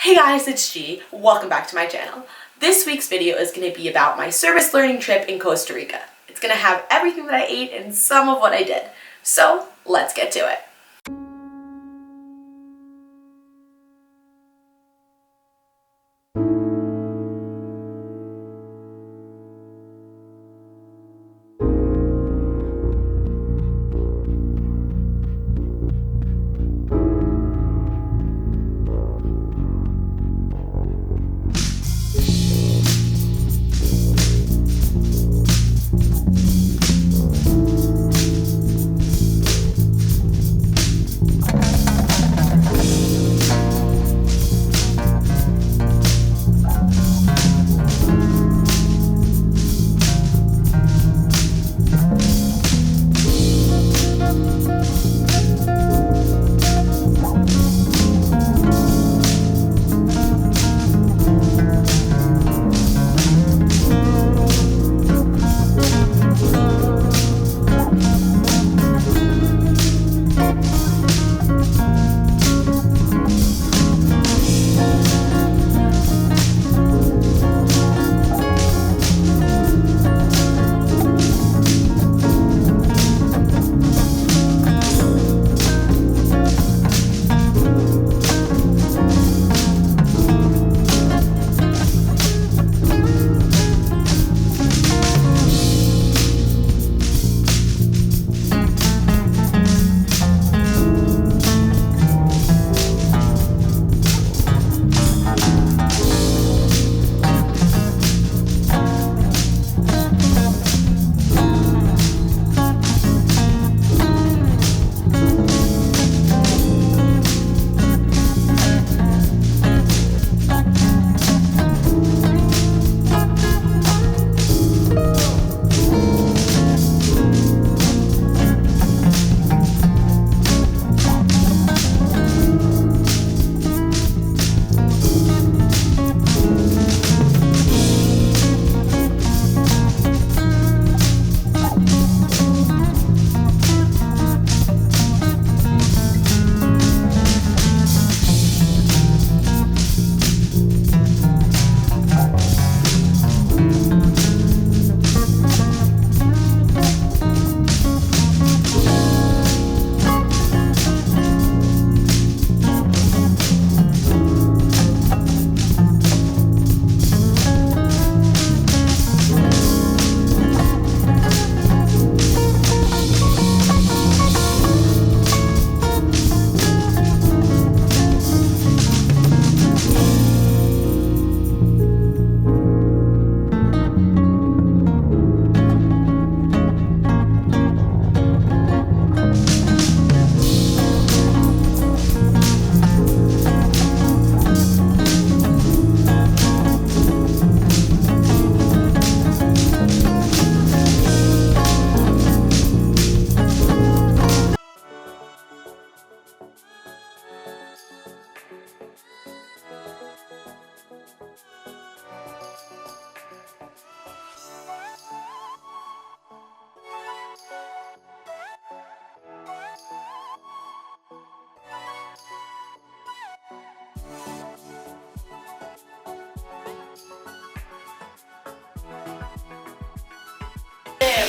Hey guys, it's G. Welcome back to my channel. This week's video is going to be about my service learning trip in Costa Rica. It's going to have everything that I ate and some of what I did. So let's get to it.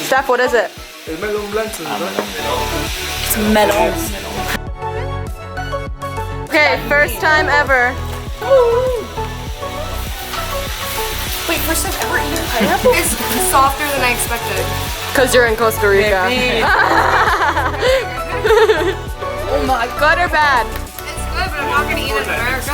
Steph, what is it? It's melon blanco. It's melon. Okay, first time ever. Wait, first time ever eating pineapple? It's softer than I expected. Because you're in Costa Rica. Oh my, good or bad? It's good, but I'm not gonna eat it in America.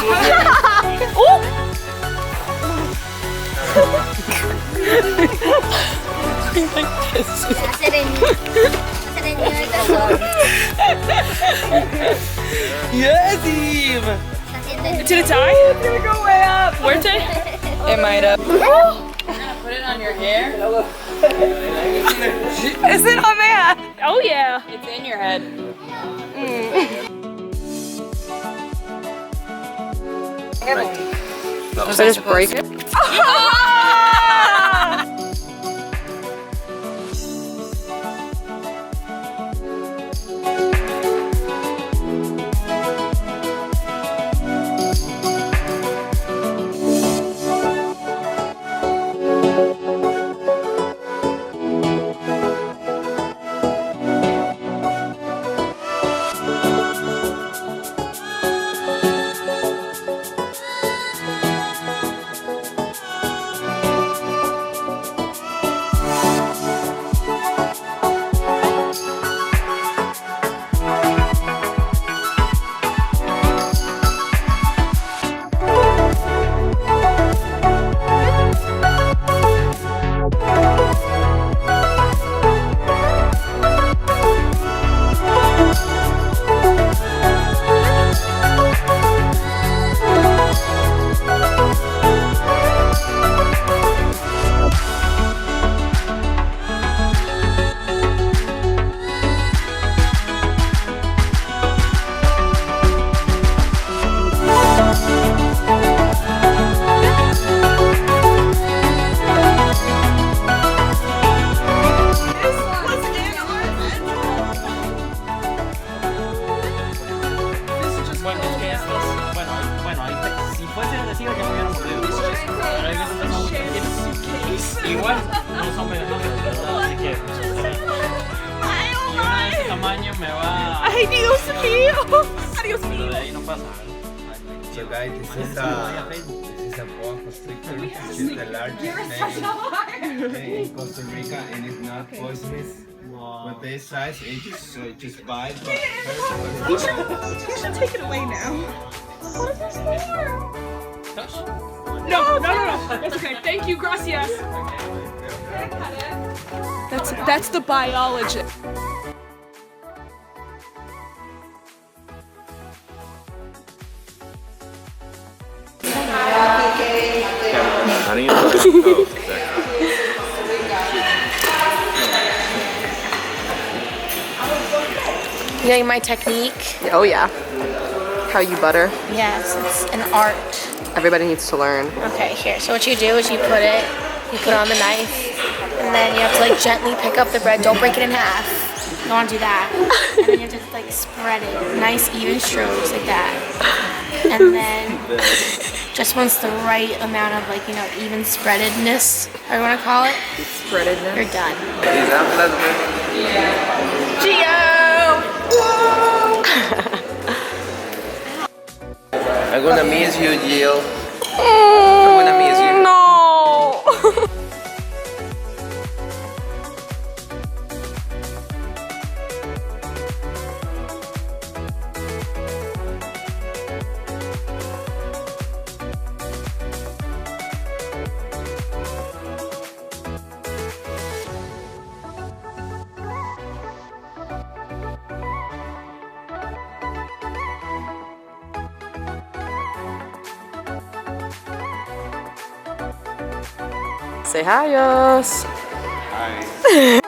Yes, Eve! To the tie? It's gonna go way up. Where's it? It might have. Put it on your hair? Is it on my head? Oh yeah. It's in your head. Should I just break it? fuese agresiva ya me hubieran mordido. Pero hay veces que no mucho. Igual no son venenosas, ¿verdad? Así que una de ese tamaño me va. ¡Ay, Dios mío! ¡Adiós Pero mío! de ahí no pasa. So guys, this is a boa constrictor, which is the largest snake in Costa Rica, and it's not poisonous. But this size, it just bites, but hurts. You should take it away now. No. That's okay. Thank you, gracias. That's the biology. How do you know that? You know my technique? Oh yeah. How you butter. Yes, it's an art. Everybody needs to learn. Okay, here. So what you do is you put it on the knife, and then you have to like gently pick up the bread. Don't break it in half. You don't want to do that. And then you have to like spread it. Nice even strokes like that. And then just once the right amount of like, you know, even spreadedness, or you want to call it, Spreadedness. you're done. I'm gonna miss you, Jill. I'm gonna miss you. No. Say hi, yes. Hi.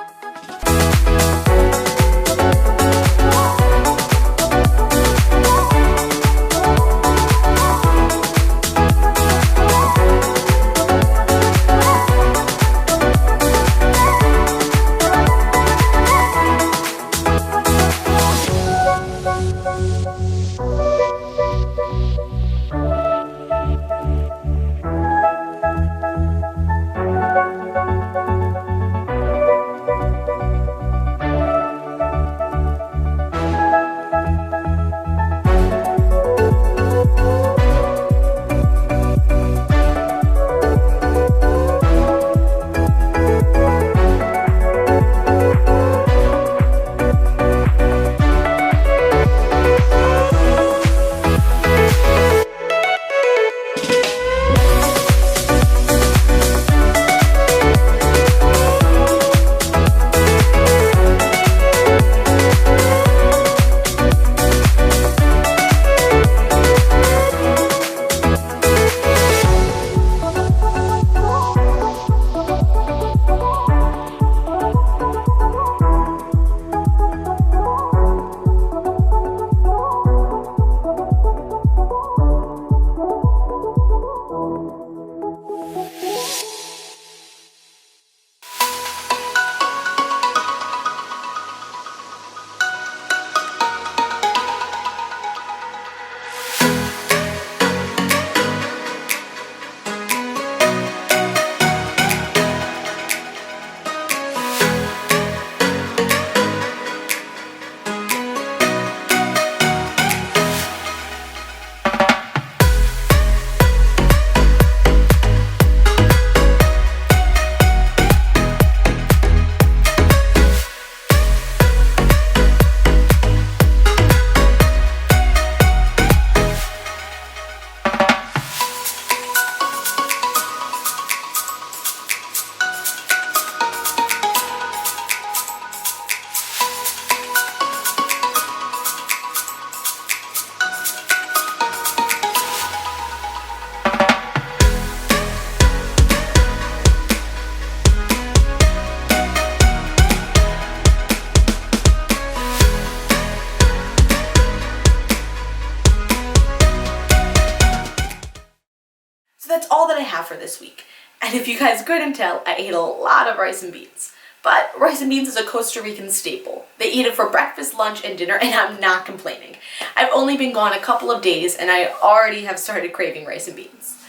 So that's all that I have for this week. And if you guys couldn't tell, I ate a lot of rice and beans. but rice and beans is a Costa Rican staple. They eat it for breakfast, lunch, and dinner, and I'm not complaining. I've only been gone a couple of days, and I already have started craving rice and beans.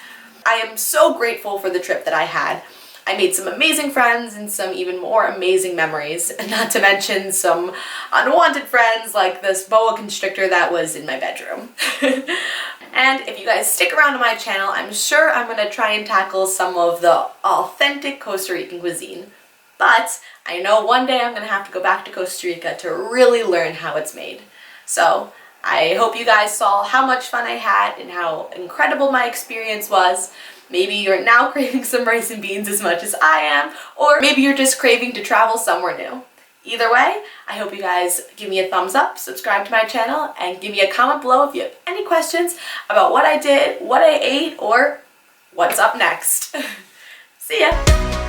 I am so grateful for the trip that I had. I made some amazing friends and some even more amazing memories, not to mention some unwanted friends like this boa constrictor that was in my bedroom. And if you guys stick around to my channel, I'm sure I'm going to try and tackle some of the authentic Costa Rican cuisine. But I know one day I'm going to have to go back to Costa Rica to really learn how it's made. So I hope you guys saw how much fun I had and how incredible my experience was. Maybe you're now craving some rice and beans as much as I am, or maybe you're just craving to travel somewhere new. Either way, I hope you guys give me a thumbs up, subscribe to my channel, and give me a comment below if you have any questions about what I did, what I ate, or what's up next. See ya!